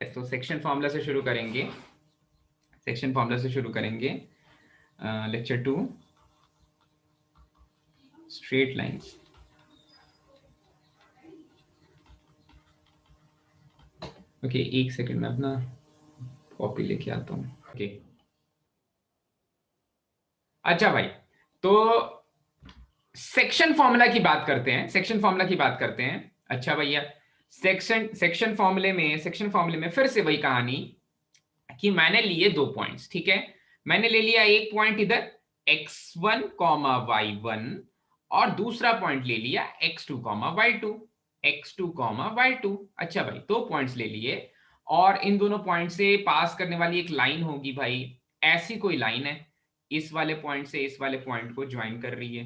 तो section formula से शुरू करेंगे, लेक्चर 2 स्ट्रेट लाइंस। ओके, एक सेकंड में अपना कॉपी लेके आता हूँ। ओके, अच्छा भाई, तो सेक्शन फॉर्मूला की बात करते हैं। अच्छा भैया, सेक्शन फॉर्मूले में फिर से वही कहानी कि मैंने लिए 2 पॉइंट्स, ठीक है। मैंने ले लिया एक पॉइंट इधर x1, y1 और दूसरा पॉइंट ले लिया x2, y2। अच्छा भाई, 2 पॉइंट्स ले लिए और इन दोनों पॉइंट से पास करने वाली एक लाइन होगी भाई, ऐसी कोई लाइन है, इस वाले पॉइंट से इस वाले पॉइंट को ज्वाइन कर रही है।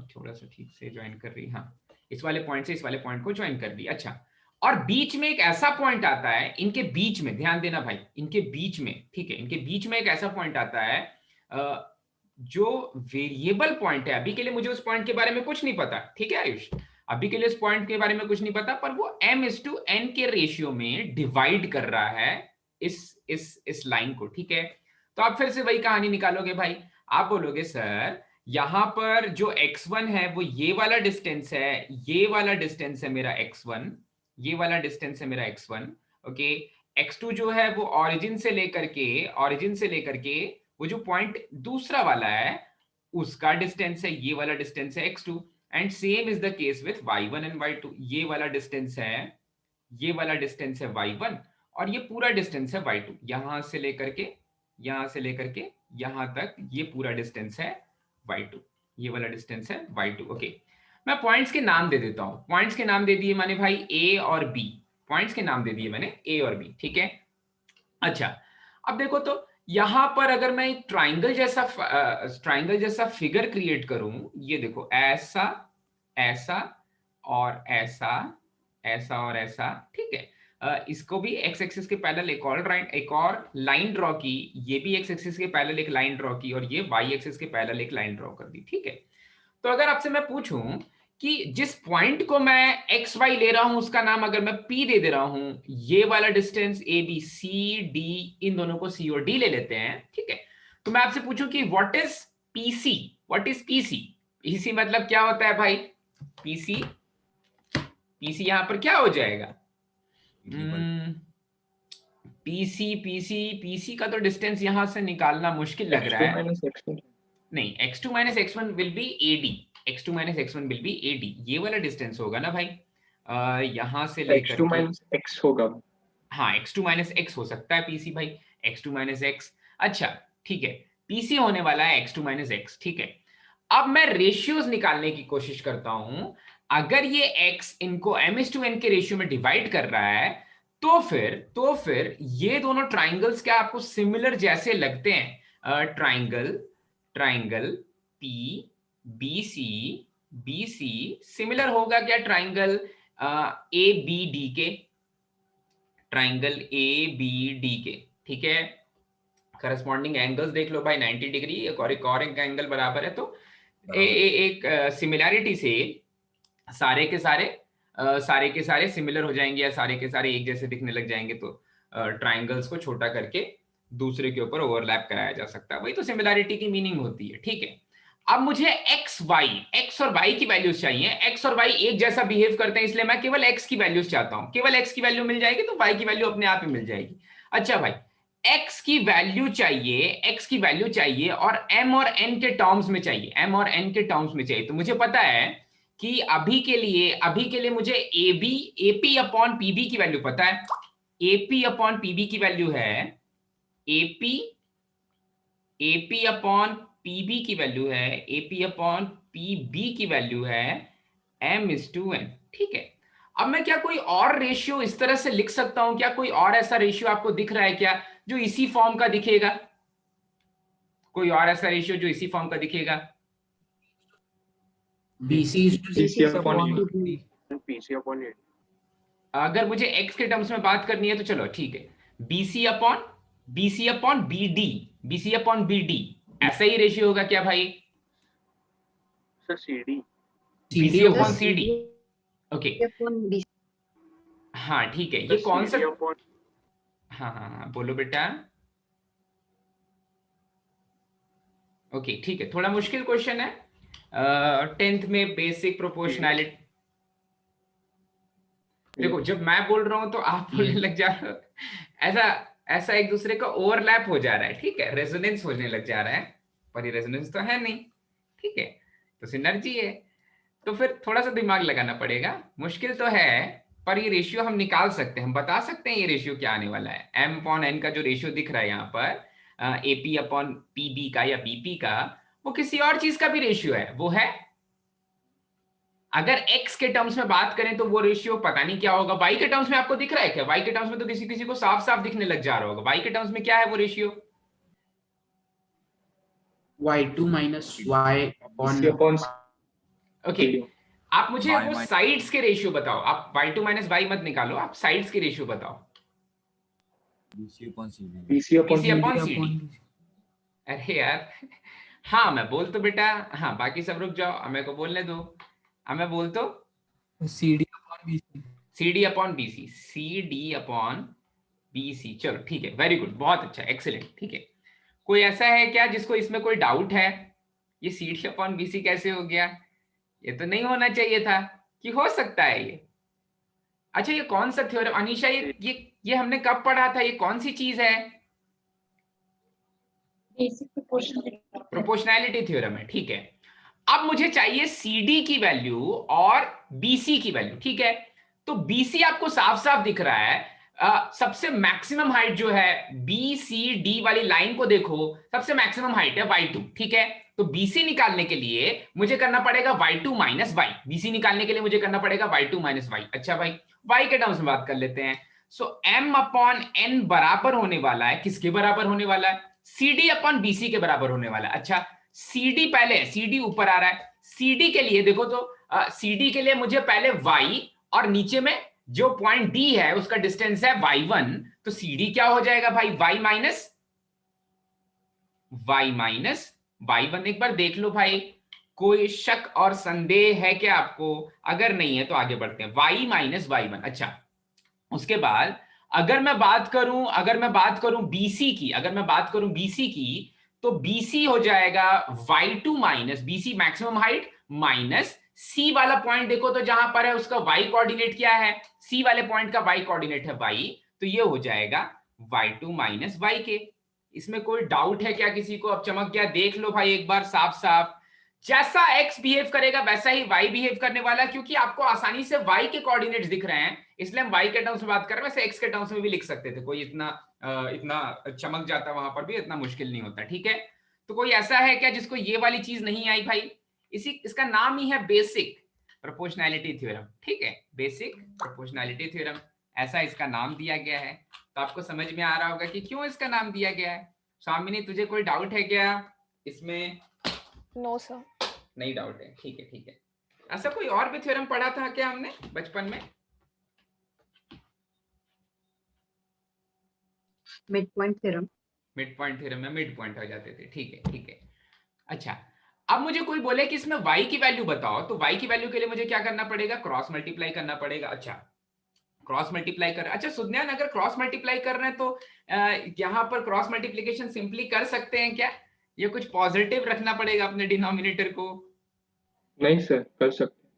थोड़ा सा ठीक से ज्वाइन कर रही है, हाँ, इस वाले पॉइंट से इस वाले पॉइंट को ज्वाइन कर रही है। अच्छा, और बीच में एक ऐसा पॉइंट आता है, इनके बीच में ध्यान देना भाई, इनके बीच में, ठीक है, इनके बीच में एक ऐसा पॉइंट आता है जो वेरिएबल पॉइंट है। अभी के लिए मुझे उस पॉइंट के बारे में कुछ नहीं पता, ठीक है आयुष, अभी के लिए उस पॉइंट के बारे में कुछ नहीं पता, पर वो m/n के रेशियो में डिवाइड कर रहा है इस लाइन को, ठीक है। तो आप फिर से वही कहानी निकालोगे भाई, आप बोलोगे सर यहां पर जो x1 है वो ये वाला डिस्टेंस है, ये वाला डिस्टेंस है मेरा x1, ये वाला डिस्टेंस है मेरा x1, ओके। x2 जो है वो ओरिजिन से लेकर के वो जो पॉइंट दूसरा वाला है उसका डिस्टेंस है, ये वाला डिस्टेंस है x2। And same is the case with y1 and y2, ये वाला डिस्टेंस है, ये वाला डिस्टेंस है y1 और ये पूरा डिस्टेंस है y2, यहां से लेकर के यहां तक ये पूरा डिस्टेंस है y2, ये वाला डिस्टेंस है y2, ओके। मैं पॉइंट्स के नाम दे देता हूं, पॉइंट्स के नाम दे दिए मैंने भाई a और b, पॉइंट्स के नाम दे दिए मैंने a और b, ठीक है। अच्छा, अब देखो तो यहां पर अगर मैं एक ट्राइंगल जैसा फिगर क्रिएट करूं, ये देखो ऐसा, ऐसा और ऐसा, ऐसा और ऐसा, ठीक है। इसको भी एक्स एक्सिस के पैरेलल एक और लाइन ड्रॉ की, ये भी एक्स एक्सिस के पैरेलल एक लाइन ड्रॉ की और ये वाई एक्सिस के पैरेलल एक लाइन ड्रॉ कर दी, ठीक है। तो अगर आपसे मैं पूछूं कि जिस पॉइंट को मैं एक्स वाई ले रहा हूं उसका नाम अगर मैं पी दे दे रहा हूं, ये वाला distance A B C D, इन दोनों को सी और डी ले लेते हैं, ठीक है। तो मैं आपसे पूछूं कि व्हाट इज पीसी, पीसी मतलब क्या होता है भाई, पीसी यहां पर क्या हो जाएगा, पीसी का तो डिस्टेंस यहां से निकालना मुश्किल लग रहा है। नहीं, x2 - x1 will be AD, x2 - x1 will be AD, ये वाला डिस्टेंस होगा ना भाई, यहां से लेकर x2 के - x होगा। हाँ, x2 - x हो सकता है पीसी भाई, x2 - x। अच्छा, ठीक है, पीसी होने वाला है x2 - x, ठीक है। अब मैं रेशियोज निकालने की कोशिश करता हूं, अगर ये x इनको m/n के रेशियो में डिवाइड कर रहा है तो फिर ये दोनों ट्राइंगल्स क्या आपको सिमिलर जैसे लगते हैं, triangle P B C similar होगा क्या ट्राइंगल ए बी डी के, ट्राइंगल ए बी डी के, ठीक है। करस्पॉन्डिंग एंगल्स देख लो भाई, 90 डिग्री एक और एक एंगल बराबर है, तो एक सिमिलैरिटी से सारे के सारे सिमिलर हो जाएंगे या सारे के सारे एक जैसे दिखने लग जाएंगे, तो ट्राइंगल्स को छोटा करके दूसरे के ऊपर ओवरलैप कराया जा सकता है, वही तो सिमिलैरिटी की मीनिंग होती है, ठीक है। अब मुझे एक्स और वाई की वैल्यूज चाहिए, एक्स और वाई एक जैसा बिहेव करते हैं, इसलिए मैं केवल एक्स की वैल्यूज चाहता हूं, केवल एक्स की वैल्यू मिल जाएगी तो वाई की वैल्यू अपने आप ही मिल जाएगी। अच्छा भाई, एक्स की वैल्यू चाहिए और एम और एन के टर्म्स में चाहिए, तो मुझे पता है कि अभी के लिए मुझे एपी अपॉन पीबी की वैल्यू पता है, एपी अपॉन पीबी की वैल्यू है, एपी अपॉन पीबी की वैल्यू है, एपी अपॉन पीबी की वैल्यू है m/n, ठीक है। अब मैं क्या कोई और रेशियो इस तरह से लिख सकता हूं क्या, कोई और ऐसा रेशियो आपको दिख रहा है क्या जो इसी फॉर्म का दिखेगा, कोई और ऐसा रेशियो जो इसी फॉर्म का दिखेगा, PC upon AD। अगर मुझे x के टर्म्स में बात करनी है तो चलो ठीक है, बीसी अपॉन बी डी, ऐसा ही रेशियो होगा क्या भाई, sir CD। BC upon C D, okay. हाँ ठीक है, ये कौन सा, हाँ हाँ हाँ बोलो बेटा। ओके ठीक है, थोड़ा मुश्किल क्वेश्चन है, 10th में बेसिक प्रोपोर्शनैलिटी। देखो जब मैं बोल रहा हूं तो आप बोलने लग जा रहे हो, ऐसा ऐसा एक दूसरे का ओवरलैप हो जा रहा है, ठीक है, रेजोनेंस होने लग जा रहा है, पर ये रेजोनेंस तो है नहीं, ठीक है, तो सिनर्जी है। तो फिर थोड़ा सा दिमाग लगाना पड़ेगा, मुश्किल तो है, पर ये रेशियो हम निकाल सकते हैं, हम बता सकते हैं ये रेशियो क्या आने वाला है। m अपॉन n का जो रेशियो दिख रहा है यहाँ पर, एपी अपॉन पीबी का या बीपी का, वो किसी और चीज का भी रेशियो है, वो है, अगर x के टर्म्स में बात करें तो वो रेशियो पता नहीं क्या होगा। y के टर्म्स में आपको दिख रहा है क्या? y के टर्म्स में तो किसी किसी को साफ साफ दिखने लग जा रहा होगा, y के टर्म्स में क्या है वो ratio? y2 minus y upon okay, आप मुझे वो साइड्स के रेशियो बताओ, आप y2 माइनस y मत निकालो, आप साइड्स के रेशियो बताओ। BC upon CD। BC upon CD। अरे यार हाँ मैं बोल तो बेटा, हाँ बाकी सब रुक जाओ, मेरे को बोलने दो, मैं बोल तो CD upon BC। CD upon BC, CD upon BC, चलो ठीक है, वेरी गुड, बहुत अच्छा, एक्सीलेंट, ठीक है। कोई ऐसा है क्या जिसको इसमें कोई डाउट है, ये CD अपॉन BC कैसे हो गया? ये तो नहीं होना चाहिए था, कि हो सकता है ये। अच्छा ये कौन सा थ्योरम अनीशा, ये हमने कब पढ़ा था, ये कौन सी चीज है? प्रोपोर्शनैलिटी थ्योरम है, ठीक है। अब मुझे चाहिए CD की वैल्यू और BC की वैल्यू, ठीक है। तो BC आपको साफ साफ दिख रहा है, सबसे मैक्सिमम हाइट जो है BCD वाली लाइन को देखो, सबसे मैक्सिमम हाइट है y2, ठीक है। तो BC निकालने के लिए मुझे करना पड़ेगा y2 माइनस y, BC निकालने के लिए मुझे करना पड़ेगा y2 माइनस y। अच्छा भाई y के टर्म्स में बात कर लेते हैं, सो m अपॉन n बराबर होने वाला है, किसके बराबर होने वाला है? CD अपॉन BC के बराबर होने वाला है। अच्छा CD पहले है, CD ऊपर आ रहा है, CD के लिए देखो तो CD के लिए मुझे पहले y और नीचे में जो पॉइंट D है उसका डिस्टेंस है y1, तो CD क्या हो जाएगा भाई? y minus y1। एक बार देख लो भाई, कोई शक और संदेह है क्या आपको? अगर नहीं है तो आगे बढ़ते हैं, y माइनस y1। अच्छा उसके बाद अगर मैं बात करूं BC की, तो BC हो जाएगा y2 minus BC maximum height minus C वाला पॉइंट देखो तो जहां पर है उसका y कोऑर्डिनेट क्या है? C वाले पॉइंट का y कोऑर्डिनेट है y, तो ये हो जाएगा y2 माइनस y। इसमें कोई डाउट है क्या किसी को? अब चमक गया, देख लो भाई एक बार साफ साफ, जैसा x बिहेव करेगा वैसा ही y बिहेव करने वाला है, क्योंकि आपको आसानी से y के कोऑर्डिनेट्स दिख रहे हैं, इसलिए हम y के टर्म्स में बात कर रहे हैं, वैसे x के टर्म्स में भी लिख सकते थे, कोई इतना चमक जाता वहां पर भी, इतना मुश्किल नहीं होता, ठीक है। तो कोई ऐसा है क्या जिसको ये वाली चीज नहीं आई भाई? इसका नाम ही है बेसिक प्रोपोर्शनैलिटी थ्योरम, ठीक है, बेसिक प्रोपोर्शनैलिटी थ्योरम, ऐसा इसका नाम दिया गया है। तो आपको समझ में आ रहा होगा कि क्यों इसका नाम दिया गया है। स्वामिनी तुझे कोई डाउट है क्या इसमें? No sir. नहीं डाउट है, ठीक है ठीक है। ऐसा कोई और भी थ्योरम पढ़ा था क्या हमने बचपन में? मिड पॉइंट थ्योरम में मिड पॉइंट हो जाते थे, ठीक है ठीक है। अच्छा अब मुझे कोई बोले कि इसमें y की वैल्यू बताओ, तो y की वैल्यू के लिए मुझे क्या करना पड़ेगा? क्रॉस मल्टीप्लाई करना पड़ेगा। अच्छा क्रॉस मल्टीप्लाई कर, अच्छा सुज्ञान अगर क्रॉस मल्टीप्लाई कर रहे हैं तो यहाँ पर क्रॉस मल्टीप्लीकेशन सिंपली कर सकते हैं क्या, ये कुछ पॉजिटिव रखना पड़ेगा अपने डिनोमिनेटर को? नहीं सर,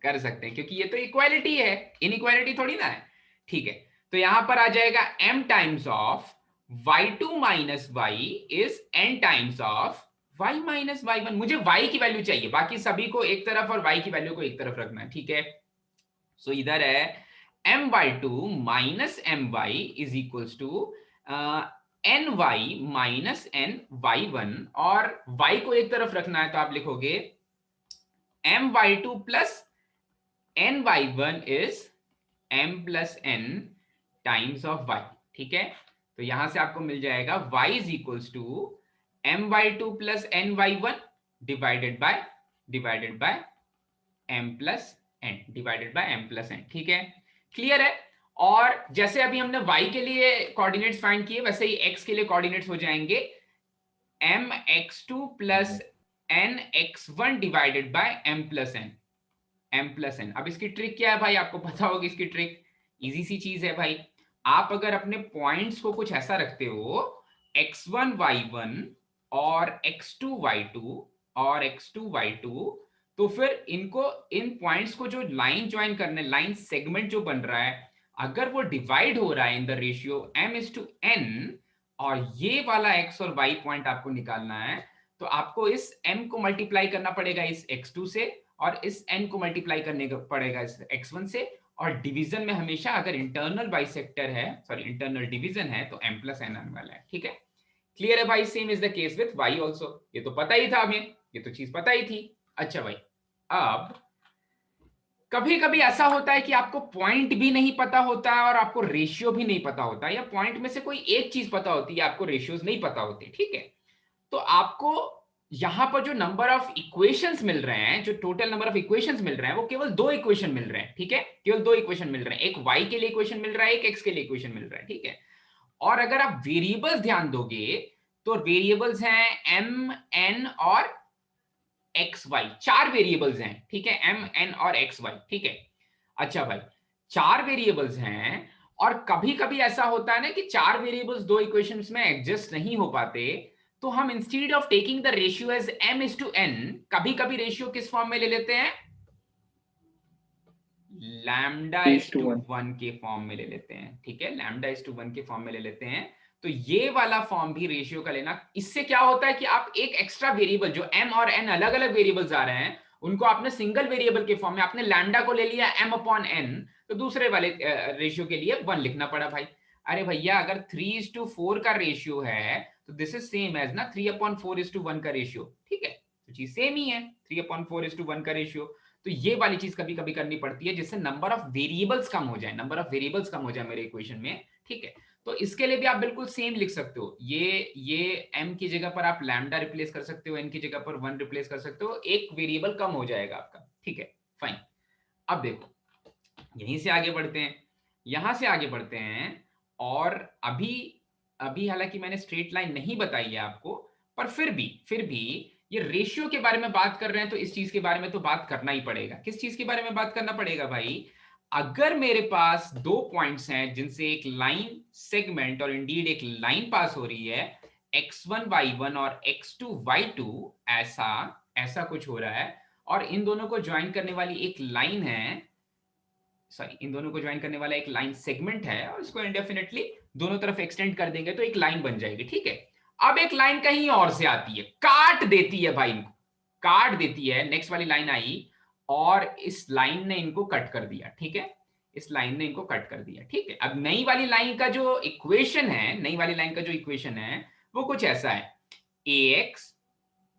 कर सकते हैं, क्योंकि ये तो इक्वालिटी है, इनइक्वालिटी थोड़ी ना है, ठीक है। तो यहां पर आ जाएगा m times of y2 minus y is n times of y minus y1। मुझे y की वैल्यू चाहिए, बाकी सभी को एक तरफ और y की वैल्यू को एक तरफ रखना है, ठीक है। सो इधर है my2 minus my is equals to ny minus ny1, और y को एक तरफ रखना है तो आप लिखोगे my2 plus ny1 is m plus n times of y, ठीक है। तो यहां से आपको मिल जाएगा y is equals to my2 plus ny1 divided by m plus n, ठीक है, क्लियर है। और जैसे अभी हमने y के लिए कोऑर्डिनेट्स फाइंड किए, वैसे ही x के लिए कोऑर्डिनेट्स हो जाएंगे mx2 plus nx1 divided by m plus n। अब इसकी ट्रिक क्या है भाई? आपको पता होगी इसकी ट्रिक, इजी सी चीज है भाई। आप अगर अपने पॉइंट्स को कुछ ऐसा रखते हो x1 y1 और x2 y2 और x2 y2, तो फिर इनको, इन पॉइंट्स को जो लाइन ज्वाइन करने, लाइन सेगमेंट जो बन रहा है, अगर वो डिवाइड हो रहा है इन द रेशियो m/n, और ये वाला x और y पॉइंट आपको निकालना है, तो आपको इस m को मल्टीप्लाई करना पड़ेगा इस x2 से, और इस n को मल्टीप्लाई करने का पड़ेगा इस x1 से। और डिवीजन में हमेशा अगर इंटरनल बाइसेक्टर है, सॉरी इंटरनल डिवीजन है, तो m+n आने वाला है। ठीक है, क्लियर है भाई? Same is the case with y also. ये तो पता ही था हमें, ये तो चीज पता ही थी। अच्छा भाई, अब कभी कभी ऐसा होता है कि आपको पॉइंट भी नहीं पता होता है और आपको रेशियो भी नहीं पता होता, या पॉइंट में से कोई एक चीज पता होती है, आपको रेशियोज नहीं पता होते। ठीक है, तो आपको यहां पर जो नंबर ऑफ इक्वेशंस मिल रहे हैं, जो टोटल नंबर ऑफ इक्वेशंस मिल रहे हैं, वो केवल 2 इक्वेशन मिल रहे हैं। ठीक है, केवल 2 इक्वेशन मिल रहे हैं, एक y के लिए इक्वेशन मिल रहा है, एक x के लिए इक्वेशन मिल रहा है। ठीक है, और अगर आप वेरिएबल्स ध्यान दोगे तो वेरिएबल्स हैं m, n और एक्स वाई, 4 वेरिएबल्स हैं। ठीक है, m, n और x, y। ठीक है, अच्छा भाई, 4 वेरिएबल्स हैं, और कभी कभी ऐसा होता है ना कि 4 वेरिएबल्स 2 इक्वेशंस में एडजस्ट नहीं हो पाते, तो हम instead of taking the ratio as m/n, कभी कभी रेशियो किस फॉर्म में ले लेते हैं? λ/1 के फॉर्म में ले लेते हैं। ठीक है, λ/1 के फॉर्म में ले लेते हैं। तो ये वाला फॉर्म भी रेशियो का लेना, इससे क्या होता है कि आप एक एक्स्ट्रा वेरिएबल, जो m और n अलग अलग वेरिएबल्स आ रहे हैं, उनको आपने सिंगल वेरिएबल के फॉर्म में, आपने लैम्डा को ले लिया m/n, तो दूसरे वाले रेशियो के लिए 1 लिखना पड़ा भाई। अरे भैया, अगर 3:4 का रेशियो है, तो दिस इज सेम एज ना 3/4:1 का रेशियो। ठीक है, तो चीज सेम ही है, 3/4:1 का रेशियो। तो ये वाली चीज कभी कभी करनी पड़ती है, जिससे नंबर ऑफ वेरिएबल्स कम हो जाए, नंबर ऑफ वेरिएबल्स कम हो जाए मेरे इक्वेशन में। ठीक है, तो इसके लिए भी आप बिल्कुल सेम लिख सकते हो, ये m की जगह पर आप लैम्डा रिप्लेस कर सकते हो, n की जगह पर 1 रिप्लेस कर सकते हो, एक वेरिएबल कम हो जाएगा आपका। ठीक है, फाइन। अब देखो, यहीं से आगे बढ़ते हैं, यहां से आगे बढ़ते हैं, और अभी अभी हालांकि मैंने स्ट्रेट लाइन नहीं बताई है आपको, पर फिर भी ये रेशियो के बारे में बात कर रहे हैं, तो इस चीज के बारे में तो बात करना ही पड़ेगा। किस चीज के बारे में बात करना पड़ेगा भाई? अगर मेरे पास 2 पॉइंट्स हैं जिनसे एक लाइन सेगमेंट, और इंडीड एक लाइन पास हो रही है, x1 y1 और x2 y2, ऐसा ऐसा कुछ हो रहा है, और इन दोनों को ज्वाइन करने वाली एक लाइन है, सॉरी, इन दोनों को ज्वाइन करने वाला एक लाइन सेगमेंट है, और इसको इंडेफिनेटली दोनों तरफ एक्सटेंड कर देंगे तो एक लाइन बन जाएगी। ठीक है, अब एक लाइन कहीं और से आती है, काट देती है भाई इनको, काट देती है, नेक्स्ट वाली लाइन आई और इस लाइन ने इनको कट कर दिया। ठीक है, इस लाइन ने इनको कट कर दिया। ठीक है, अब नई वाली लाइन का जो इक्वेशन है, नई वाली लाइन का जो इक्वेशन है, वो कुछ ऐसा है, ax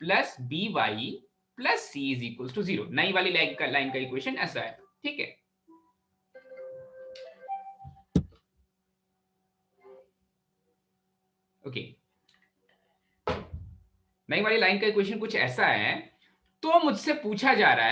plus by plus c is equal to 0। नई वाली लाइन का इक्वेशन ऐसा है। ठीक है, ओके, नई वाली लाइन का इक्वेशन कुछ ऐसा है। तो मुझसे पूछा जा रहा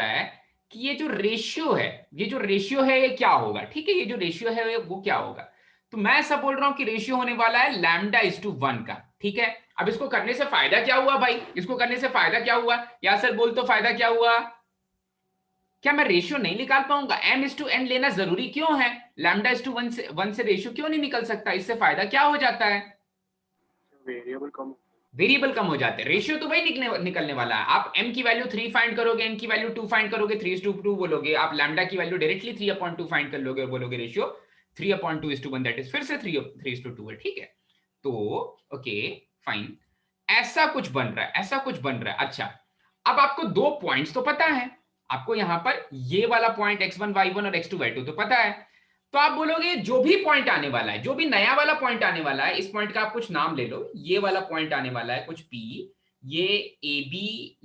है कि ये जो रेशियो है, ये क्या होगा? ठीक है, ये जो रेशियो है वो क्या होगा? तो मैं ऐसा बोल रहा हूं कि रेशियो होने वाला है λ/1 का। ठीक है, अब इसको करने से फायदा क्या हुआ भाई? इसको करने से फायदा क्या हुआ? यासर बोल तो फायदा क्या हुआ? क्या मैं रेशियो नहीं निकाल पाऊंगा? m/n लेना जरूरी क्यों है? λ/1 से रेशियो क्यों नहीं निकल सकता? इससे फायदा क्या हो जाता है? वेरिएबल कम हो जाते हैं, रेशियो तो वही निकलने वाला है। आप m की वैल्यू 3 फाइंड करोगे, n की वैल्यू 2 फाइंड करोगे, 3:2 बोलोगे, आप लैम्डा की वैल्यू डायरेक्टली 3/2 फाइंड कर लोगे और बोलोगे रेशियो 3/2:1, दैट इज फिर से 3:2 है। ठीक है, तो ओके फाइन, ऐसा कुछ बन रहा है। अच्छा, अब आपको 2 पॉइंट्स तो पता है, आपको यहां पर ये वाला पॉइंट x1 y1 और x2 y2 तो पता है। तो आप बोलोगे जो भी पॉइंट आने वाला है, जो भी नया वाला पॉइंट आने वाला है, इस पॉइंट का आप कुछ नाम ले लो, ये वाला पॉइंट आने वाला है कुछ p, ये AB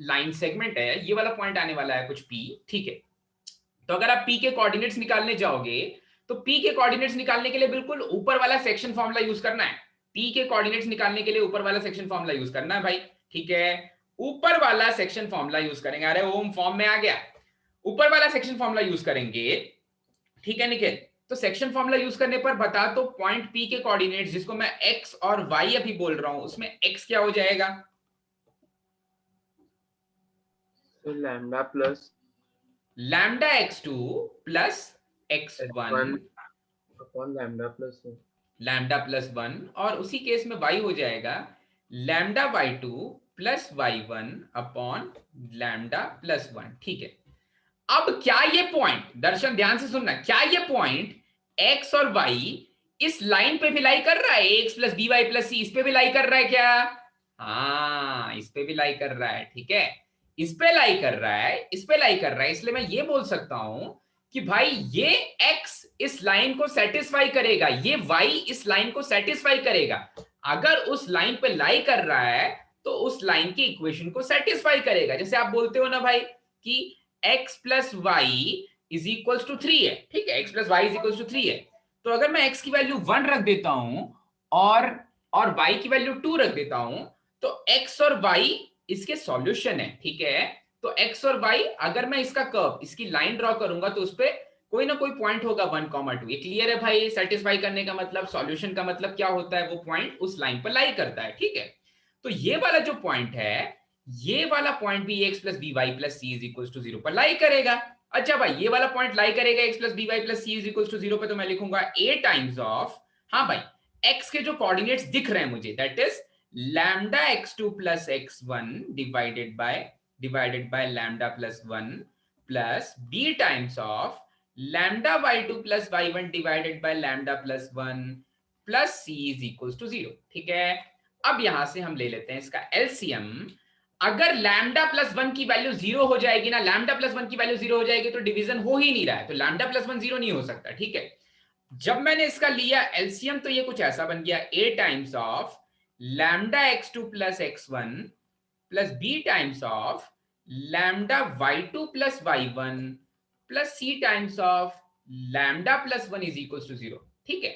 लाइन सेगमेंट है, ये वाला पॉइंट आने वाला है कुछ p। ठीक है, तो अगर आप p के कोऑर्डिनेट्स निकालने जाओगे, तो p के कोऑर्डिनेट्स निकालने के लिए बिल्कुल ऊपर वाला सेक्शन फॉर्मूला यूज करना है। p के कोऑर्डिनेट्स निकालने के लिए ऊपर वाला सेक्शन फॉर्मूला यूज करना है भाई। ठीक है, ऊपर वाला सेक्शन फॉर्मूला यूज करेंगे। अरे ओम फॉर्म में आ गया, ऊपर वाला सेक्शन फॉर्मूला यूज करेंगे। ठीक है निखिल, तो सेक्शन फॉर्मूला यूज करने पर बता तो पॉइंट P के कोऑर्डिनेट्स, जिसको मैं x और y अभी बोल रहा हूं, उसमें x क्या हो जाएगा? तो lambda plus λ x2 plus x1 upon lambda plus lambda plus 1, और उसी केस में y हो जाएगा lambda y2 plus y1 upon lambda plus 1। ठीक है, अब क्या ये पॉइंट, दर्शन ध्यान से सुनना, क्या ये पॉइंट x और y इस लाइन पे भी लाई कर रहा है, ax plus B Y plus C, इस पे भी लाई कर रहा है क्या? हाँ, इस पे भी लाई कर रहा है। ठीक है, इस पे लाई कर रहा है, इस पे लाई कर रहा है, इसलिए मैं ये बोल सकता हूं कि भाई ये x इस लाइन को सेटिस्फाई करेगा, ये y इस लाइन को सेटिस्फाई करेगा। अगर उस लाइन पे लाई कर रहा है तो उस लाइन की इक्वेशन को सेटिस्फाई करेगा। जैसे आप बोलते हो ना भाई कि x plus y is equal to 3 है। ठीक है, x plus y is equal to 3 है, तो अगर मैं x की वैल्यू 1 रख देता हूं और y की वैल्यू 2 रख देता हूं, तो x और y इसके सॉल्यूशन है। ठीक है, तो x और y, अगर मैं इसका कर्व, इसकी लाइन ड्रॉ करूंगा तो उस पे कोई ना कोई पॉइंट होगा 1,2। ये क्लियर है भाई? सेटिस्फाई करने का मतलब, सॉल्यूशन का मतलब क्या होता है? वो पॉइंट उस लाइन पर लाई करता है। ठीक है, तो ये वाला जो पॉइंट है, ये वाला पॉइंट भी x plus B Y plus c is equal to 0 पर लाई करेगा। अच्छा भाई, ये वाला पॉइंट लाई करेगा x plus B Y plus c is equal to 0 पे, तो मैं लिखूंगा a टाइम्स ऑफ, हाँ भाई, x के जो कोऑर्डिनेट्स दिख रहे हैं मुझे, that is lambda x2 plus x1 divided by lambda plus 1 plus b times of lambda y2 plus y1 divided by lambda plus 1 plus c is equal to 0। ठीक है, अब यहां से हम ले लेते हैं इसका एलसीएम। अगर लैम्डा प्लस 1 की वैल्यू 0 हो जाएगी ना, लैम्डा प्लस 1 की वैल्यू 0 हो जाएगी तो डिवीजन हो ही नहीं रहा है, तो लैम्डा प्लस 1 0 नहीं हो सकता। ठीक है, जब मैंने इसका लिया एलसीएम तो ये कुछ ऐसा बन गया, a times of lambda x2 plus x1 plus b times of lambda y2 plus y1 plus c times of lambda plus 1 is equal to 0। ठीक है,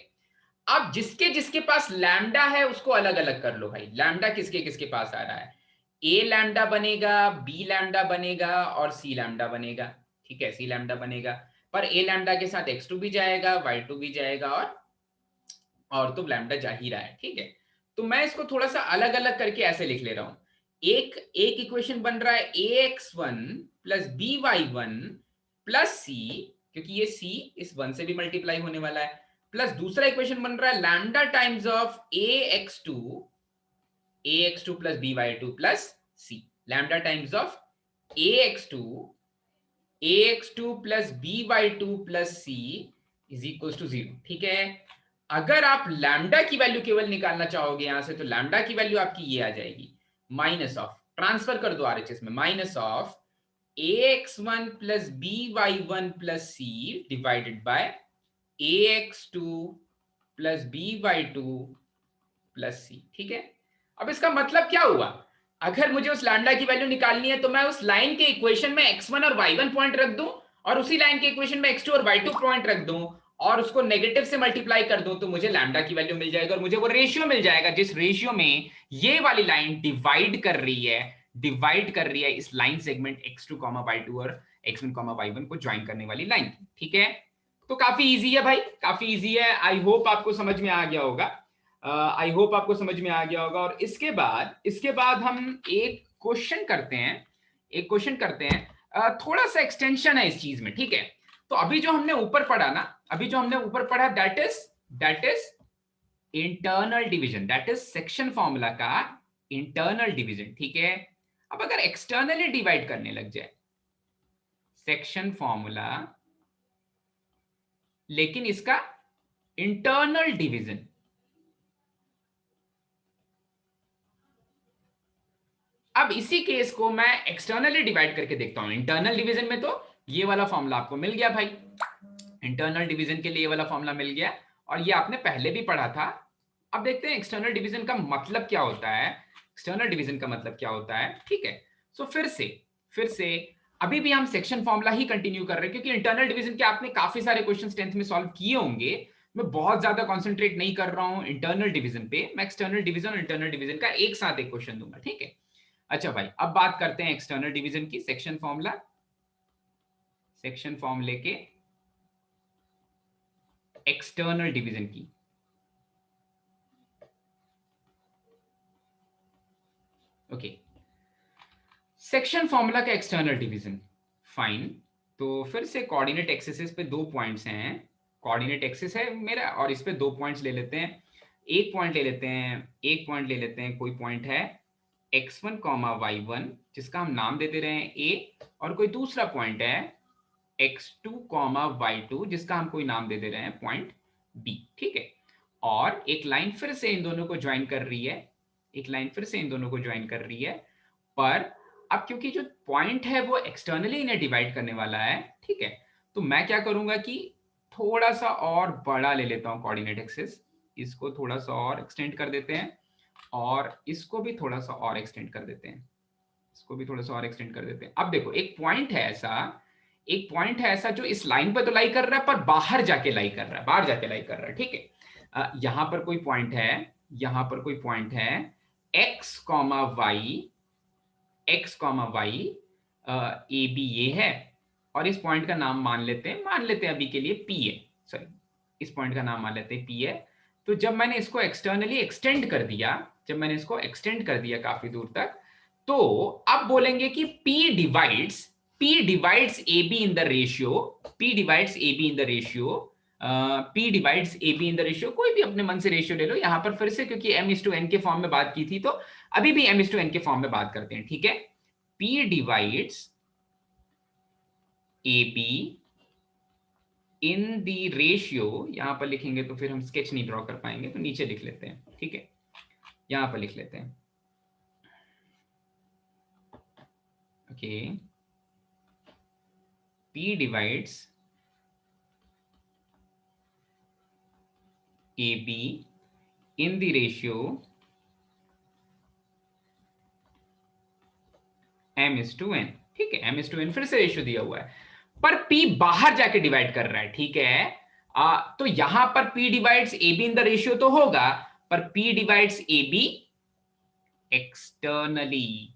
अब जिसके जिसके पास लैम्डा है उसको अलग अलग कर लो भाई, लैम्डा किसके किसके पास आ रहा है, ए लैम्डा बनेगा, बी लैम्डा बनेगा और सी लैम्डा बनेगा। ठीक है, सी लैम्डा बनेगा, पर ए लैम्डा के साथ x2 भी जाएगा, y2 भी जाएगा और तो लैम्डा जा ही रहा है। ठीक है, तो मैं इसको थोड़ा सा अलग अलग करके ऐसे लिख ले रहा हूं। एक एक इक्वेशन बन रहा है ax1 plus by1 plus c, क्योंकि ये c इस 1 से भी मल्टीप्लाई होने वाला है, प्लस दूसरा इक्वेशन बन रहा है lambda times of ax2 plus by2 plus c, lambda times of ax2 plus by2 plus c is equal to 0। ठीक है, अगर आप लैम्डा की वैल्यू केवल निकालना चाहोगे यहां से, तो लैम्डा की वैल्यू आपकी ये आ जाएगी, माइनस ऑफ, ट्रांसफर कर दो आरएचएस में, minus of ax1 plus by1 plus c divided by ax2 plus by2 plus c। ठीक है, अब इसका मतलब क्या हुआ, अगर मुझे उस लैम्डा की वैल्यू निकालनी है तो मैं उस लाइन के इक्वेशन में x1 और y1 पॉइंट रख दूं और उसी लाइन के इक्वेशन में x2 और y2 पॉइंट रख दूं और उसको नेगेटिव से मल्टीप्लाई कर दूं, तो मुझे लैम्डा की वैल्यू मिल जाएगा और मुझे वो रेशियो मिल जाएगा जिस रेशियो में ये वाली लाइन डिवाइड कर रही है इस लाइन सेगमेंट x2, y2 और x1, y1 को ज्वाइन करने वाली लाइन। ठीक है, तो काफी इजी है भाई, काफी इजी है। आई होप आपको समझ में आ गया होगा, आई होप आपको समझ में आ गया होगा। और इसके बाद हम एक क्वेश्चन करते हैं, थोड़ा सा एक्सटेंशन है इस चीज में। ठीक है, तो अभी जो हमने ऊपर पढ़ा that is internal division, that is section formula का इंटरनल डिवीजन। ठीक है, अब अगर एक्सटर्नली डिवाइड करने लग जाए सेक्शन फॉर्मूला, लेकिन इसका इंटरनल डिवीजन, अब इसी केस को मैं एक्सटर्नली डिवाइड करके देखता हूं। इंटरनल डिवीजन में तो ये वाला फॉर्मूला आपको मिल गया भाई, इंटरनल डिवीजन के लिए ये वाला फॉर्मूला मिल गया और ये आपने पहले भी पढ़ा था। अब देखते हैं एक्सटर्नल डिवीजन का मतलब क्या होता है, एक्सटर्नल डिवीजन का मतलब क्या होता है। ठीक है, सो फिर से अभी भी हम सेक्शन फॉर्मूला ही कंटिन्यू कर रहे हैं, क्योंकि इंटरनल डिवीजन के आपने काफी सारे क्वेश्चन 10th में सॉल्व किए होंगे। मैं बहुत ज्यादा कॉन्सेंट्रेट नहीं कर रहा हूं इंटरनल डिवीजन पे, मैं एक्सटर्नल डिवीजन और इंटरनल डिवीजन का एक साथ एक क्वेश्चन दूंगा। ठीक है, अच्छा भाई, अब बात करते हैं एक्सटर्नल डिवीजन की, सेक्शन फॉर्मूले के एक्सटर्नल डिवीजन की। ओके, सेक्शन फॉर्मूला का एक्सटर्नल डिवीजन, फाइन। तो फिर से कोऑर्डिनेट एक्सिस पे 2 पॉइंट्स हैं, कोऑर्डिनेट एक्सिस है मेरा और इस पे 2 पॉइंट्स ले लेते हैं। एक पॉइंट ले लेते हैं, एक पॉइंट ले लेते हैं, कोई पॉइंट है x1, y1 जिसका हम नाम दे दे रहे हैं a, और कोई दूसरा पॉइंट है x2, y2 जिसका हम कोई नाम दे दे रहे हैं पॉइंट b। ठीक है, और एक लाइन फिर से इन दोनों को ज्वाइन कर रही है, एक लाइन फिर से इन दोनों को ज्वाइन कर रही है। पर अब क्योंकि जो पॉइंट है वो एक्सटर्नली इन्हें डिवाइड करने वाला है, ठीक है, तो मैं क्या करूंगा कि थोड़ा सा और बड़ा ले लेता हूं कोऑर्डिनेट एक्सिस, इसको थोड़ा सा और एक्सटेंड कर देते हैं और इसको भी थोड़ा सा और एक्सटेंड कर देते हैं, इसको भी थोड़ा सा और एक्सटेंड कर देते हैं। अब देखो एक पॉइंट है ऐसा, एक पॉइंट है ऐसा जो इस लाइन पर तो लाई कर रहा है पर बाहर जाके लाई कर रहा है, बाहर जाके लाई कर रहा है। ठीक है, यहां पर कोई पॉइंट है, यहां पर कोई पॉइंट है x, y, x, y, A B ये है, और इस पॉइंट का नाम मान लेते हैं अभी के लिए p है, सॉरी इस पॉइंट का नाम मान लेते हैं p है। तो जब मैंने इसको एक्सटर्नली एक्सटेंड कर दिया, जब मैंने इसको एक्सटेंड कर दिया काफी दूर तक, तो अब बोलेंगे कि P divides AB in the ratio, P divides AB in the ratio, P divides AB in the ratio, कोई भी अपने मन से रेशियो ले लो। यहां पर फिर से क्योंकि m/n के फॉर्म में बात की थी तो अभी भी m/n के फॉर्म में बात करते हैं। ठीक है, P divides AB इन दी रेशियो, यहां पर लिखेंगे तो फिर हम स्केच नहीं ड्रॉ कर पाएंगे, तो नीचे लिख लेते हैं। ठीक है, यहां पर लिख लेते हैं, okay, P divides AB in the ratio m/n। ठीक है, m/n फिर से रेशियो दिया हुआ है, पर P बाहर जाके डिवाइड कर रहा है। ठीक है, तो यहां पर P divides AB in the ratio तो होगा, पर P divides AB externally,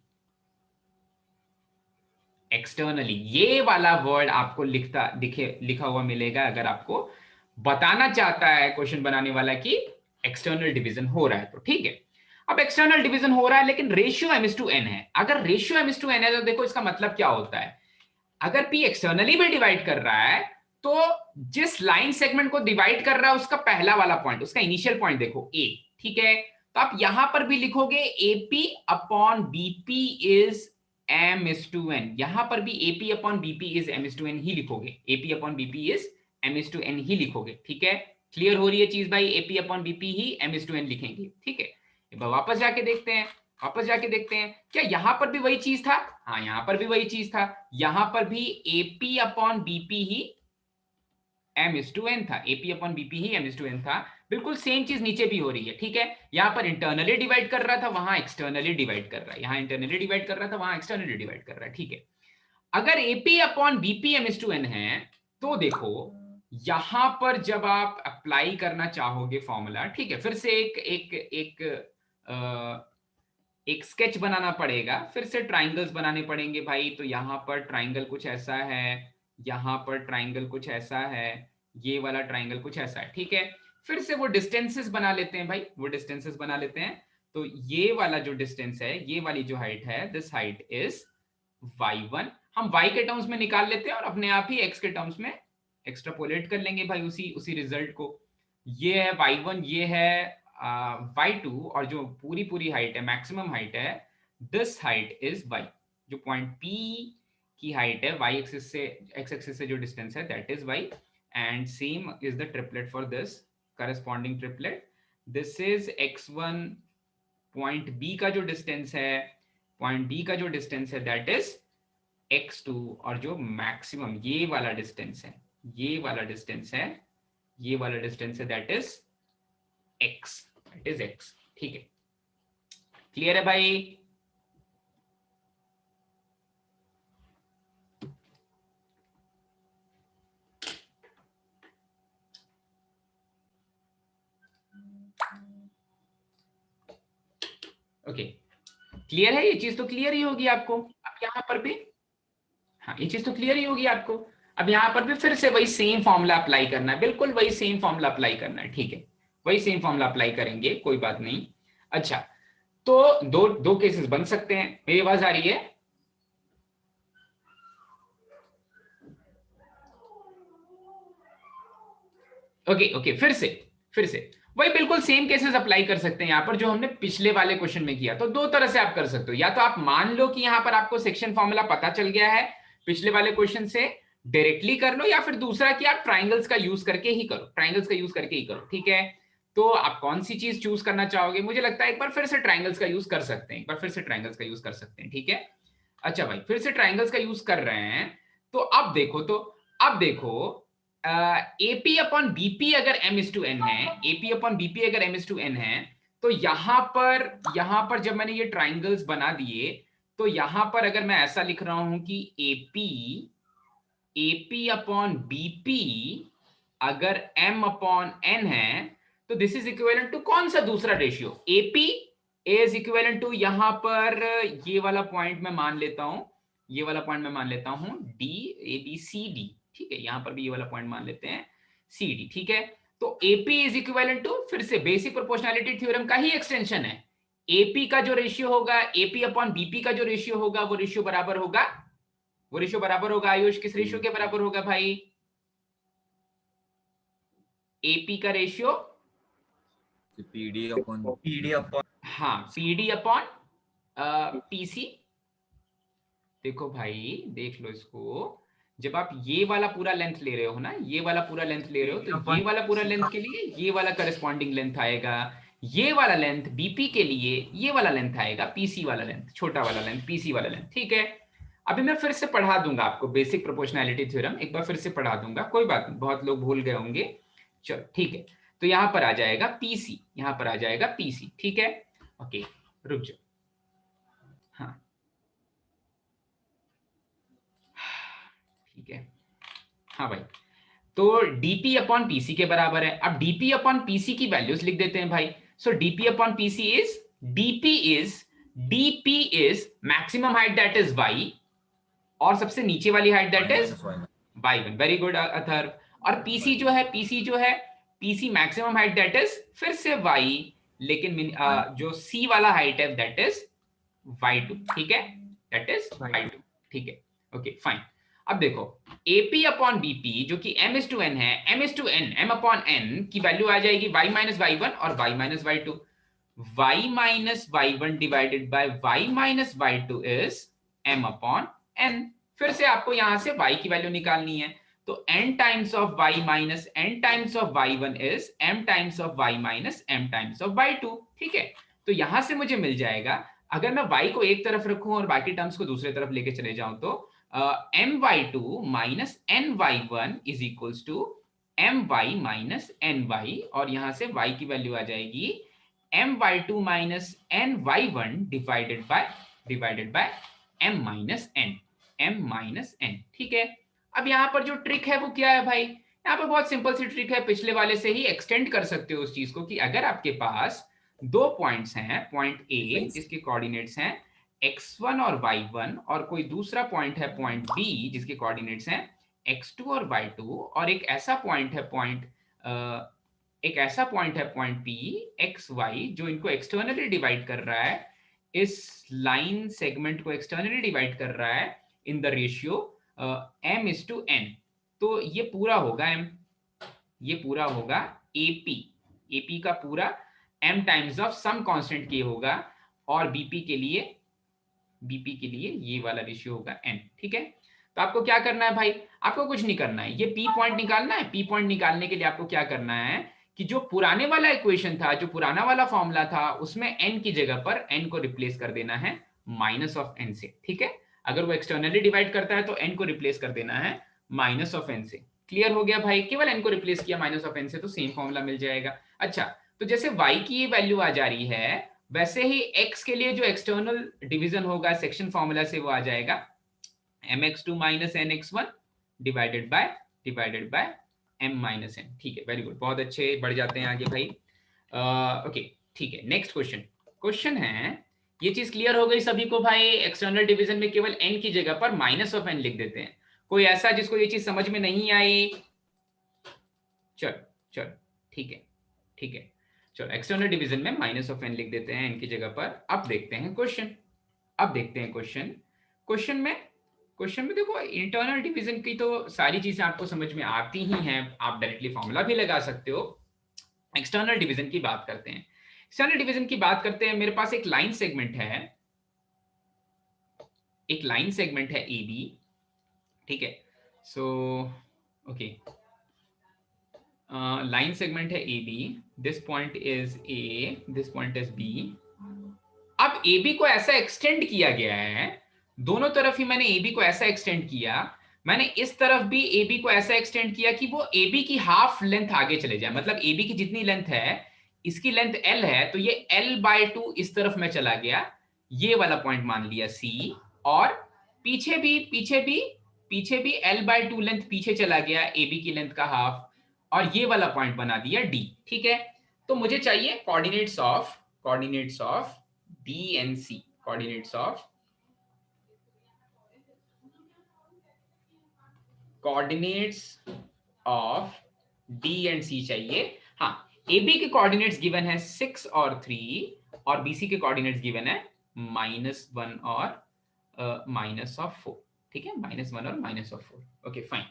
externally ये वाला वर्ड आपको लिखा हुआ मिलेगा अगर आपको बताना चाहता है क्वेश्चन बनाने वाला कि एक्सटर्नल डिवीजन हो रहा है तो। ठीक है, अब एक्सटर्नल डिवीजन हो रहा है लेकिन रेशियो m/n है। अगर रेशियो m/n है तो देखो इसका मतलब क्या होता है, अगर P एक्सटर्नली भी डिवाइड कर रहा है तो जिस लाइन सेगमेंट को डिवाइड कर रहा है उसका पहला वाला पॉइंट, उसका इनिशियल पॉइंट देखो A। ठीक है, तो आप यहां पर भी लिखोगे AP upon BP is m/n, यहां पर भी AP upon BP is m/n ही लिखोगे, AP upon BP is m/n ही लिखोगे। ठीक है, क्लियर हो रही है चीज भाई, AP अपॉन BP ही m/n लिखेंगे। ठीक है, एक बार वापस जाके देखते हैं, वापस जाके देखते हैं क्या यहां पर भी वही चीज था। हाँ, यहां पर भी वही चीज था, यहां पर भी AP अपॉन BP ही m/n था, AP अपॉन BP ही m/n था। बिल्कुल सेम चीज नीचे भी हो रही है। ठीक है, यहां पर इंटरनली डिवाइड कर रहा था, वहां एक्सटर्नली डिवाइड कर रहा है, यहां इंटरनली डिवाइड कर रहा था, वहां एक्सटर्नली डिवाइड कर रहा है। ठीक है, अगर AP अपॉन BP m/n है तो देखो यहां पर जब आप अप्लाई करना चाहोगे फॉर्मूला, ठीक है, फिर से एक स्केच बनाना पड़ेगा, फिर से ट्राइंगल्स बनाने पड़ेंगे भाई। तो यहां पर ट्राइंगल कुछ ऐसा है, यहां पर ट्राइंगल कुछ ऐसा है, ये वाला ट्राइंगल कुछ ऐसा है। ठीक है, फिर से वो डिस्टेंसेस बना लेते हैं भाई, वो डिस्टेंसेस बना लेते हैं। तो ये वाला जो डिस्टेंस है, ये वाली जो हाइट है, दिस हाइट इज y1, हम y के टर्म्स में निकाल लेते हैं और अपने आप ही x के टर्म्स में एक्सट्रापोलेट कर लेंगे भाई उसी रिजल्ट को। ये है y1, ये है y2, और जो पूरी हाइट है, मैक्सिमम हाइट है, दिस हाइट इज y, जो पॉइंट P की हाइट है, y एक्सिस से x एक्सिस से जो डिस्टेंस है that is y, and same is the triplet for this corresponding triplet. This is x1, point B का जो डिस्टेंस है, पॉइंट B का जो डिस्टेंस है दैट इज x2, और जो मैक्सिमम ये वाला डिस्टेंस है, ये वाला डिस्टेंस है, ये वाला डिस्टेंस है that is x, that is x। ठीक है, क्लियर है भाई? ओके, क्लियर है, ये चीज तो क्लियर ही होगी आपको। अब यहां पर भी, हाँ, ये चीज तो क्लियर ही होगी आपको। अब यहां पर भी फिर से वही सेम फॉर्मूला अप्लाई करना है, बिल्कुल वही सेम फॉर्मूला अप्लाई करना है। ठीक है, वही सेम फॉर्मूला अप्लाई करेंगे, कोई बात नहीं। अच्छा, तो दो दो केसेस बन सकते हैं। मेरी आवाज आ रही है? ओके फिर से वही बिल्कुल सेम केसेस अप्लाई कर सकते हैं यहाँ पर जो हमने पिछले वाले क्वेश्चन में किया। तो दो तरह से आप कर सकते हो, या तो आप मान लो कि यहाँ पर आपको सेक्शन फॉर्मूला पता चल गया है पिछले वाले क्वेश्चन से, डायरेक्टली कर लो, या फिर दूसरा कि आप ट्राइंगल्स का यूज करके ही करो, ट्राइंगल्स का यूज करके ही करो। ठीक है, तो आप कौन सी चीज चूज करना चाहोगे? मुझे लगता है एक बार फिर से ट्राइंगल्स का यूज कर सकते हैं, एक बार फिर से ट्राइंगल्स का यूज कर सकते हैं। ठीक है, अच्छा भाई फिर से ट्राइंगल्स का यूज कर रहे हैं। तो अब देखो एपी अपॉन बीपी अगर m इज टू एन है, एपी अपॉन बीपी अगर m इज टू एन है, तो यहां पर जब मैंने ये ट्राइंगल्स बना दिए, तो यहां पर अगर मैं ऐसा लिख रहा हूं कि एपी अपॉन बीपी अगर m अपॉन n है, तो दिस इज इक्विवेलेंट टू कौन सा दूसरा ratio? AP is equivalent to यहां पर ये वाला पॉइंट मैं मान लेता हूं, ये वाला पॉइंट मैं मान लेता हूं D, A B C D. ठीक है, यहां पर भी ये वाला पॉइंट मान लेते हैं सी डी। ठीक है, तो एपी इज इक्विवेलेंट टू, फिर से बेसिक प्रोपोर्शनैलिटी थ्योरम का ही एक्सटेंशन है, एपी का जो रेशियो होगा, एपी अपॉन बीपी का जो रेशियो होगा, वो रेशियो बराबर होगा, वो रेशियो बराबर होगा आयुष, किस रेशियो के बराबर होगा भाई? एपी का रेशियो पीडी अपॉन हाँ पीडी अपॉन पीसी। देखो भाई देख लो इसको, जब आप ये वाला पूरा लेंथ ले रहे हो ना, ये वाला पूरा लेंथ ले रहे हो, तो ये वाला पूरा लेंथ के लिए ये वाला करस्पॉन्डिंग लेंथ आएगा, ये वाला लेंथ बीपी के लिए ये वाला लेंथ आएगा, पीसी वाला लेंथ, छोटा वाला लेंथ, पीसी वाला लेंथ। ठीक है, अभी मैं फिर से पढ़ा दूंगा आपको बेसिक प्रोपोर्शनैलिटी थ्योरम, एक बार फिर से पढ़ा दूंगा, कोई बात नहीं, बहुत लोग भूल गए होंगे। चलो ठीक है, तो यहां पर आ जाएगा पीसी, यहां पर आ जाएगा पीसी। ठीक है, ओके रुक जाओ, हाँ ठीक है, हाँ भाई, तो dp अपॉन पीसी के बराबर है। अब dp अपॉन पीसी की वैल्यूज लिख देते हैं भाई। सो dp upon PC is dp is maximum height that is y, और सबसे नीचे वाली height that is y1। Very good Atharva. और पीसी जो है PC maximum height that is फिर से y, लेकिन जो c वाला हाइट है दैट इज y2। ठीक है, दैट इज y2। ठीक है, ओके फाइन। अब देखो AP अपॉन BP जो कि m इज टू n है, m is to n, m upon n की वैल्यू आ जाएगी y माइनस y1 और y minus y2। y minus y1 divided by y minus y2 is m upon n। फिर से आपको यहां से y की वैल्यू निकालनी है, तो n times of y minus n times of y1 is m times of y minus m times of y2। ठीक है, तो यहां से मुझे मिल जाएगा, अगर मैं y को एक तरफ रखूं और बाकी टर्म्स को दूसरे तरफ लेके चले जाऊं, तो my2 minus ny1 is equals to my minus ny, और यहां से y की वैल्यू आ जाएगी my2 minus ny1 divided by m minus n। ठीक है, अब यहां पर जो ट्रिक है वो क्या है भाई? यहाँ पर बहुत सिंपल सी ट्रिक है, पिछले वाले से ही एक्सटेंड कर सकते हो उस चीज को, कि अगर आपके पास दो पॉइंट्स हैं, पॉइंट ए जिसके कोऑर्डिनेट्स हैं x1 और y1, और कोई दूसरा पॉइंट है पॉइंट b जिसके कोऑर्डिनेट्स हैं x2 और y2, और एक ऐसा पॉइंट है पॉइंट p xy जो इनको एक्सटर्नली डिवाइड कर रहा है, इस लाइन सेगमेंट को एक्सटर्नली डिवाइड कर रहा है in the ratio m is to n। तो ये पूरा होगा AP का पूरा m times of some constant k होगा, और BP के लिए ये वाला रेशियो होगा n। ठीक है, तो आपको क्या करना है भाई? आपको कुछ नहीं करना है, ये p पॉइंट निकालना है। p पॉइंट निकालने के लिए आपको क्या करना है कि जो पुराने वाला इक्वेशन था, जो पुराना वाला फॉर्मूला था, उसमें n की जगह पर n को रिप्लेस कर देना है माइनस ऑफ n से। ठीक है, अगर वो एक्सटर्नली डिवाइड करता है तो n को रिप्लेस कर देना है माइनस ऑफ n से। क्लियर हो गया भाई? केवल n को रिप्लेस किया माइनस ऑफ n से, तो सेम फॉर्मूला मिल जाएगा। अच्छा, तो जैसे y की ये वैल्यू आ जा रही है, वैसे ही x के लिए जो एक्सटर्नल डिवीजन होगा सेक्शन फॉर्मूला से, वो आ जाएगा mx2 minus nx1 divided by m minus n। ठीक है, वेरी गुड, बहुत अच्छे, बढ़ जाते हैं आगे भाई। ओके ठीक है, नेक्स्ट क्वेश्चन है, ये चीज क्लियर हो गई सभी को भाई? एक्सटर्नल डिवीजन में केवल n की जगह पर माइनस ऑफ n लिख देते हैं। कोई ऐसा जिसको ये चीज समझ में नहीं आई? चलो ठीक है, चलो एक्सटर्नल डिवीजन में माइनस ऑफ n लिख देते हैं n की जगह पर। अब देखते हैं क्वेश्चन। क्वेश्चन में क्वेश्चन में देखो इंटरनल डिवीजन की तो सारी चीजें आपको समझ में आती ही हैं, आप डायरेक्टली फॉर्मूला भी लगा सकते हो। एक्सटर्नल डिवीजन की बात करते हैं। एक्सटर्नल डिवीजन की बात करते हैं, मेरे पास एक लाइन सेगमेंट है, एक लाइन सेगमेंट है ए बी, ठीक है। सो ओके, लाइन सेगमेंट है A B, this point is A, this point is B. अब ए बी को ऐसा एक्सटेंड किया गया है, दोनों तरफ ही मैंने ए बी को ऐसा एक्सटेंड किया, मैंने इस तरफ भी ए बी को ऐसा एक्सटेंड किया कि वो ए बी की हाफ लेंथ आगे चले जाए, मतलब ए बी की जितनी लेंथ है, इसकी लेंथ एल है, तो ये L/2 इस तरफ में चला गया, ये वाला पॉइंट मान लिया सी, और पीछे भी L/2 लेंथ पीछे चला गया ए बी की लेंथ का हाफ, और ये वाला पॉइंट बना दिया डी, ठीक है। तो मुझे चाहिए coordinates of D and C, coordinates of D and C चाहिए। हाँ, ए बी के कोऑर्डिनेट्स गिवन है 6 और 3, और बी सी के कोऑर्डिनेट्स गिवन है -1 और -4, ठीक है, -1 और -4। Okay fine.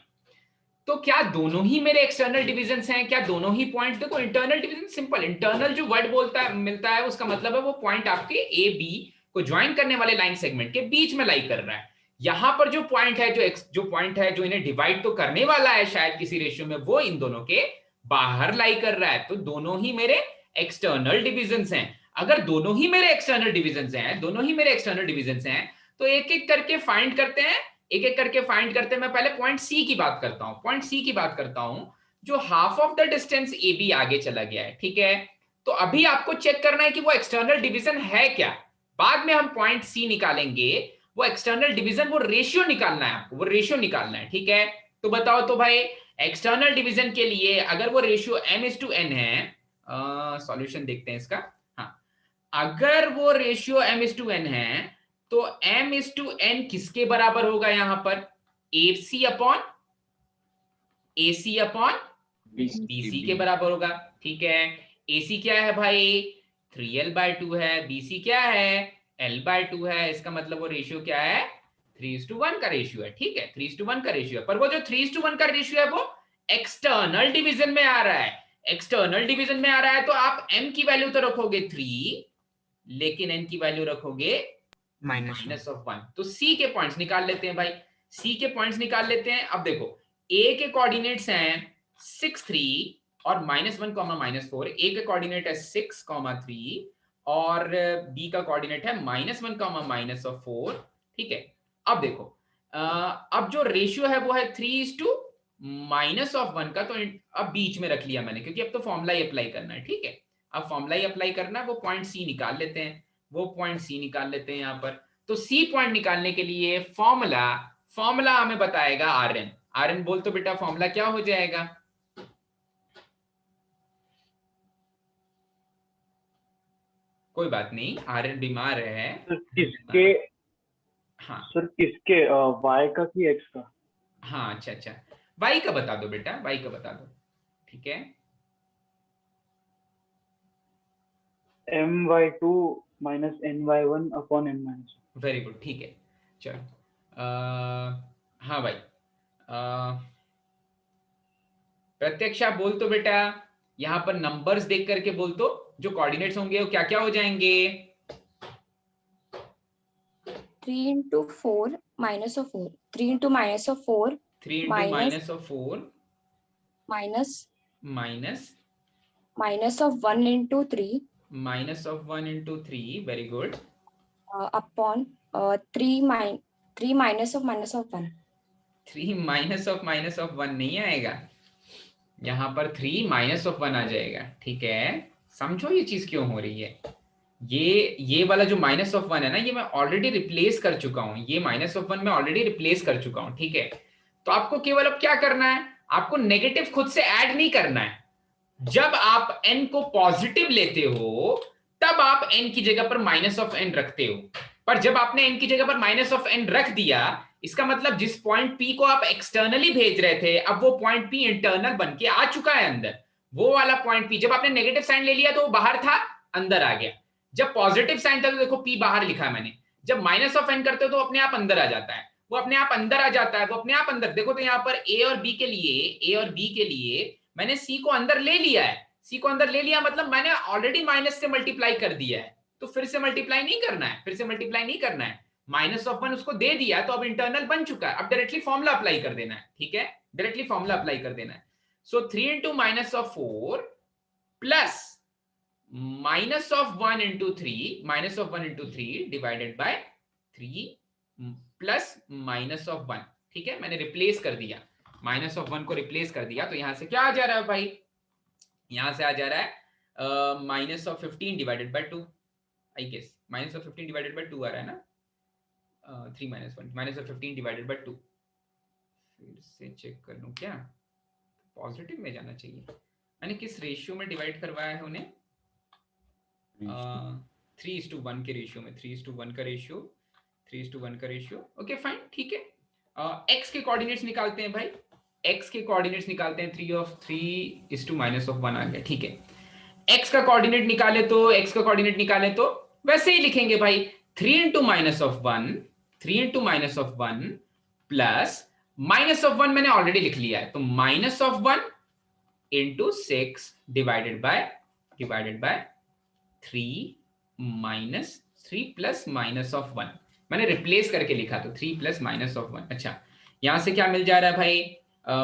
तो क्या दोनों ही मेरे एक्सटर्नल डिविजन्स हैं? क्या दोनों ही पॉइंट? देखो इंटरनल डिवीजन सिंपल, इंटरनल जो वर्ड बोलता है मिलता है उसका मतलब है वो पॉइंट आपके ए बी को ज्वाइन करने वाले लाइन सेगमेंट के बीच में लाई कर रहा है। यहां पर जो पॉइंट है, जो पॉइंट है जो इन्हें डिवाइड तो करने वाला है शायद किसी रेशियो में, वो इन दोनों के बाहर लाई कर रहा है। तो दोनों ही मेरे एक्सटर्नल डिविजन्स हैं। अगर दोनों ही मेरे एक्सटर्नल डिविजन्स हैं, तो एक एक करके फाइंड करते हैं, मैं पहले पॉइंट सी की बात करता हूं, जो half of the distance A B आगे चला गया है, ठीक है। तो अभी आपको चेक करना है कि वो एक्सटर्नल डिवीजन है क्या, बाद में हम पॉइंट सी निकालेंगे। वो एक्सटर्नल डिवीजन, वो रेशियो निकालना है आपको, ठीक है। तो बताओ तो भाई, एक्सटर्नल डिवीजन के लिए अगर वो रेशियो m/n है, सॉल्यूशन देखते हैं इसका। हाँ, अगर वो रेशियो m/n है तो m/n किसके बराबर होगा यहां पर? AC अपॉन BC के बराबर होगा, ठीक है। AC क्या है भाई? 3L/2 है, BC क्या है? L/2 है। इसका मतलब वो रेशियो क्या है? 3:1 का रेशियो है, ठीक है, 3:1 का रेशियो है। पर वो जो 3:1 का रेशियो है वो एक्सटर्नल डिवीजन में आ रहा है, तो आप m की वैल्यू तो रखोगे 3, लेकिन n की वैल्यू रखोगे -1। तो C के पॉइंट्स निकाल लेते हैं भाई, अब देखो A के कोऑर्डिनेट्स हैं 6, 3 और -1, -4। A के कोऑर्डिनेट है 6, 3 और B का कोऑर्डिनेट है -1, -4, ठीक है। अब देखो अब जो रेशियो है वो है 3:-1 का, तो अब बीच में रख लिया मैंने, क्योंकि अब तो फॉर्मूला ही अप्लाई करना है, ठीक है। अब फॉर्मूला ही अप्लाई करना है, वो पॉइंट C निकाल लेते हैं, यहाँ पर। तो C पॉइंट निकालने के लिए फॉर्मूला हमें बताएगा Rn बोल तो बेटा, फॉर्मूला क्या हो जाएगा? कोई बात नहीं, Rn बीमार है। किसके? हाँ सर किसके, y का कि x का? हाँ, अच्छा, y का बता दो बेटा, ठीक है। my2 ny1 upon n-1। Very good, ठीक है, चलो। हाँ भाई, प्रत्यक्षा बोल तो बेटा, यहां पर नंबर्स देख करके बोल तो, जो कोऑर्डिनेट्स होंगे वो क्या क्या हो जाएंगे? 3 into 4 minus of 4. 3 into minus of 4 3 into minus of 4 minus minus of 1 into 3 minus of 1 into 3, very good, upon 3 minus of -1. 3 minus of -1 नहीं आएगा, यहाँ पर 3 minus of 1 आ जाएगा, ठीक है। समझो ये चीज क्यों हो रही है। ये वाला जो -1 है ना, ये मैं ऑलरेडी रिप्लेस कर चुका हूं, ये -1 मैं ऑलरेडी रिप्लेस कर चुका हूं, ठीक है। तो आपको केवल अब क्या करना है, आपको नेगेटिव खुद से ऐड नहीं करना है। जब आप n को पॉजिटिव लेते हो तब आप n की जगह पर -n रखते हो, पर जब आपने n की जगह पर -n रख दिया, इसका मतलब जिस पॉइंट P को आप एक्सटर्नली भेज रहे थे, अब वो पॉइंट P इंटरनल बन के आ चुका है अंदर। वो वाला पॉइंट P, जब आपने नेगेटिव साइन ले लिया तो वो बाहर था, अंदर आ गया। जब पॉजिटिव साइन था तो देखो P बाहर लिखा है मैंने, जब -n करते हो तो अपने आप अंदर आ जाता है। वो अपने आप अंदर आ जाता है, वो अपने आप अंदर। देखो तो यहाँ पर ए और बी के लिए मैंने सी को अंदर ले लिया है, सी को अंदर ले लिया मतलब मैंने ऑलरेडी माइनस से मल्टीप्लाई कर दिया है, तो फिर से मल्टीप्लाई नहीं करना है, फिर से मल्टीप्लाई नहीं करना है। -1 उसको दे दिया तो अब इंटरनल बन चुका है, अब डायरेक्टली फॉर्मूला अप्लाई कर देना है, ठीक है, डायरेक्टली फॉर्मूला अप्लाई कर देना है। सो 3 into -4 plus -1 into 3 divided by 3 plus -1, ठीक है, मैंने रिप्लेस कर दिया, -1 को रिप्लेस कर दिया, तो यहां से क्या आ जा रहा है भाई, यहां से आ जा रहा है -15 divided by 2, I guess -15 divided by 2 आ रहा है ना, 3 - 1 -15 डिवाइडेड बाय 2, फिर से चेक कर लूं क्या, पॉजिटिव में जाना चाहिए। मैंने किस रेशियो में डिवाइड करवाया है उन्हें, 3:1 के रेशियो में, 3:1 का रेशियो, 3:1 का रेशियो, ओके फाइन, ठीक है। एक्स के कोऑर्डिनेट्स निकालते हैं भाई, एक्स के कोऑर्डिनेट्स निकालते हैं, 3:1 आ गया, ठीक है। एक्स का कोऑर्डिनेट निकाले तो, एक्स का कोऑर्डिनेट निकाले तो वैसे ही लिखेंगे भाई, 3 into -1 प्लस -1 मैंने ऑलरेडी लिख लिया है, तो -1 into 6 डिवाइडेड बाय 3 प्लस -1 मैंने रिप्लेस करके लिखा, तो 3 प्लस -1। अच्छा, यहां से क्या मिल जा रहा है भाई,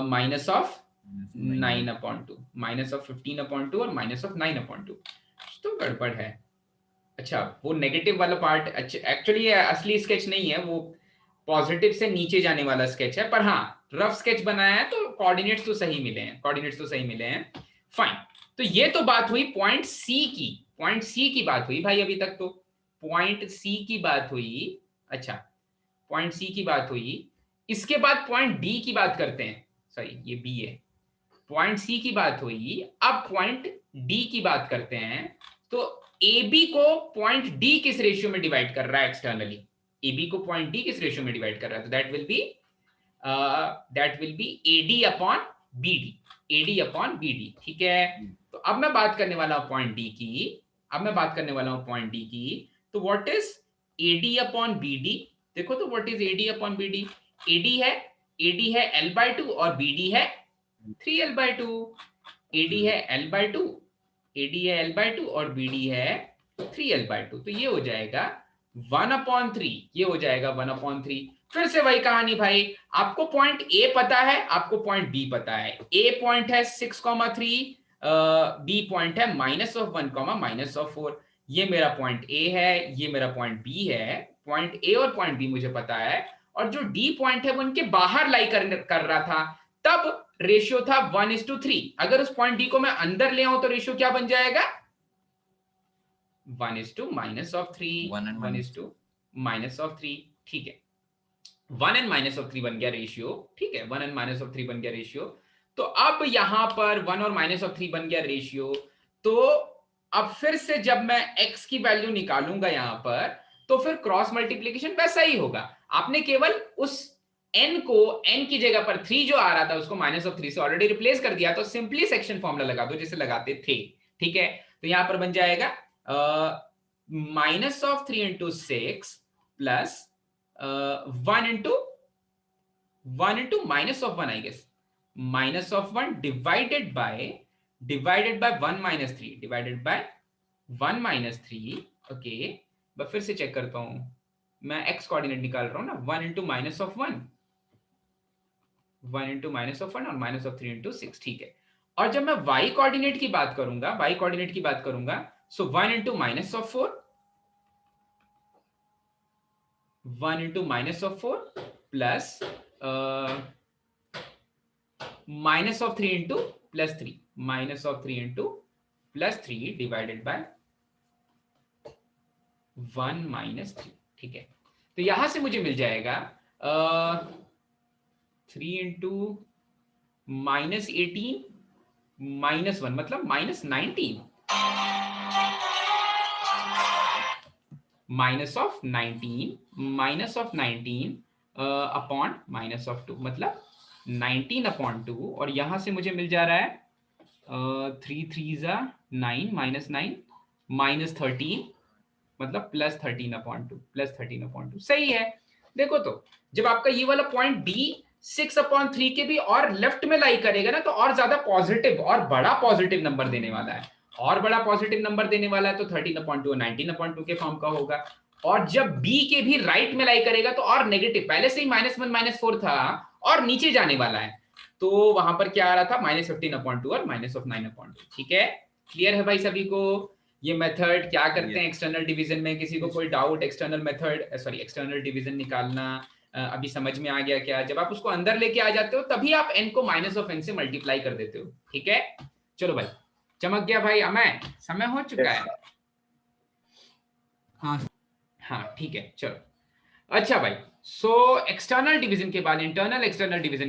-9/2, -15/2 और -9/2, तो गड़बड़ है। अच्छा, वो नेगेटिव वाला पार्ट, अच्छा एक्चुअली ये असली स्केच नहीं है, वो पॉजिटिव से नीचे जाने वाला स्केच है, पर हाँ रफ स्केच बनाया है तो कोऑर्डिनेट्स तो सही मिले हैं, फाइन। तो ये तो बात हुई पॉइंट सी की बात हुई भाई, अभी तक तो पॉइंट सी की बात हुई। अच्छा, पॉइंट सी की बात हुई, इसके बाद पॉइंट डी की बात करते हैं, सॉरी ये बी है, पॉइंट सी की बात हुई, अब पॉइंट डी की बात करते हैं। तो ए बी को पॉइंट डी किस रेशियो में डिवाइड कर रहा है एक्सटर्नली, ए बी को पॉइंट डी किस रेशियो में डिवाइड कर रहा है, तो that will be AD upon BD, ठीक है। तो अब मैं बात करने वाला हूं पॉइंट डी की, तो what is AD upon BD, देखो तो what is AD upon BD, AD है L/2 और बीडी है 3L/2, एडी है L/2 और बीडी है 3L/2, तो ये हो जाएगा 1/3, ये हो जाएगा 1/3। फिर से वही कहानी भाई, आपको पॉइंट ए पता है, आपको पॉइंट बी पता है, ए पॉइंट है 6,3, बी पॉइंट है -1, -4, ये मेरा पॉइंट ए है, ये मेरा पॉइंट बी है, पॉइंट ए और पॉइंट बी मुझे पता है, और जो डी पॉइंट है वो इनके बाहर लाई कर रहा था, तब रेशियो था 1:3। अगर उस पॉइंट डी को मैं अंदर ले आऊं तो रेशियो क्या बन जाएगा, 1:-3, 1:-3, ठीक है, 1 and -3 बन गया रेशियो, ठीक है, 1 and -3 बन गया रेशियो। तो अब यहां पर 1 और -3 बन गया रेशियो, तो अब फिर से जब मैं x की वैल्यू निकालूंगा यहां पर, तो फिर क्रॉस मल्टीप्लीकेशन वैसा ही होगा, आपने केवल उस n को, n की जगह पर 3 जो आ रहा था उसको -3 से ऑलरेडी रिप्लेस कर दिया, तो सिंपली सेक्शन फॉर्मूला लगा दो जैसे लगाते थे, ठीक है। तो यहां पर बन जाएगा -3 into 6 plus 1 into -1, I guess, -1 divided by 1 - 3, okay. मैं फिर से चेक करता हूं, मैं x कोऑर्डिनेट निकाल रहा हूं ना, 1 into -1 और -3 into 6, ठीक है। और जब मैं y कोऑर्डिनेट की बात करूंगा, सो 1 into -4, 1 into -4 plus -3 into +3, -3 into +3 divided by 1 - 3, ठीक है। तो यहां से मुझे मिल जाएगा 3 into -18 -1 मतलब -19, -19 अपॉन -2 मतलब 19/2, और यहां से मुझे मिल जा रहा है 3 3 9 -9 -13 मतलब +13/2, सही है। देखो तो जब आपका ये वाला पॉइंट बी 6/3 के भी और लेफ्ट में लाई करेगा ना, तो और ज्यादा पॉजिटिव और बड़ा पॉजिटिव नंबर देने वाला है, और बड़ा पॉजिटिव नंबर देने वाला है, तो 13/2 19/2 के फॉर्म का होगा। और जब बी के भी राइट में लाई करेगा तो और नेगेटिव, पहले से ही -1 -4 था और नीचे जाने वाला है, तो वहां पर क्या आ रहा था -15/2 और -9/2। ठीक है, क्लियर है भाई सभी को? ये मेथड क्या करते हैं एक्सटर्नल डिवीजन में? किसी को कोई doubt external method sorry external division निकालना अभी समझ में आ गया क्या? जब आप उसको अंदर लेके आ जाते हो तभी आप n को -n से मल्टीप्लाई कर देते हो। ठीक है, चलो भाई, चमक गया भाई अमय, समय हो चुका है। हाँ ठीक है, चलो। अच्छा भाई, सो एक्सटर्नल डिवीजन के बाद इंटरनल एक्सटर्नल डिवीजन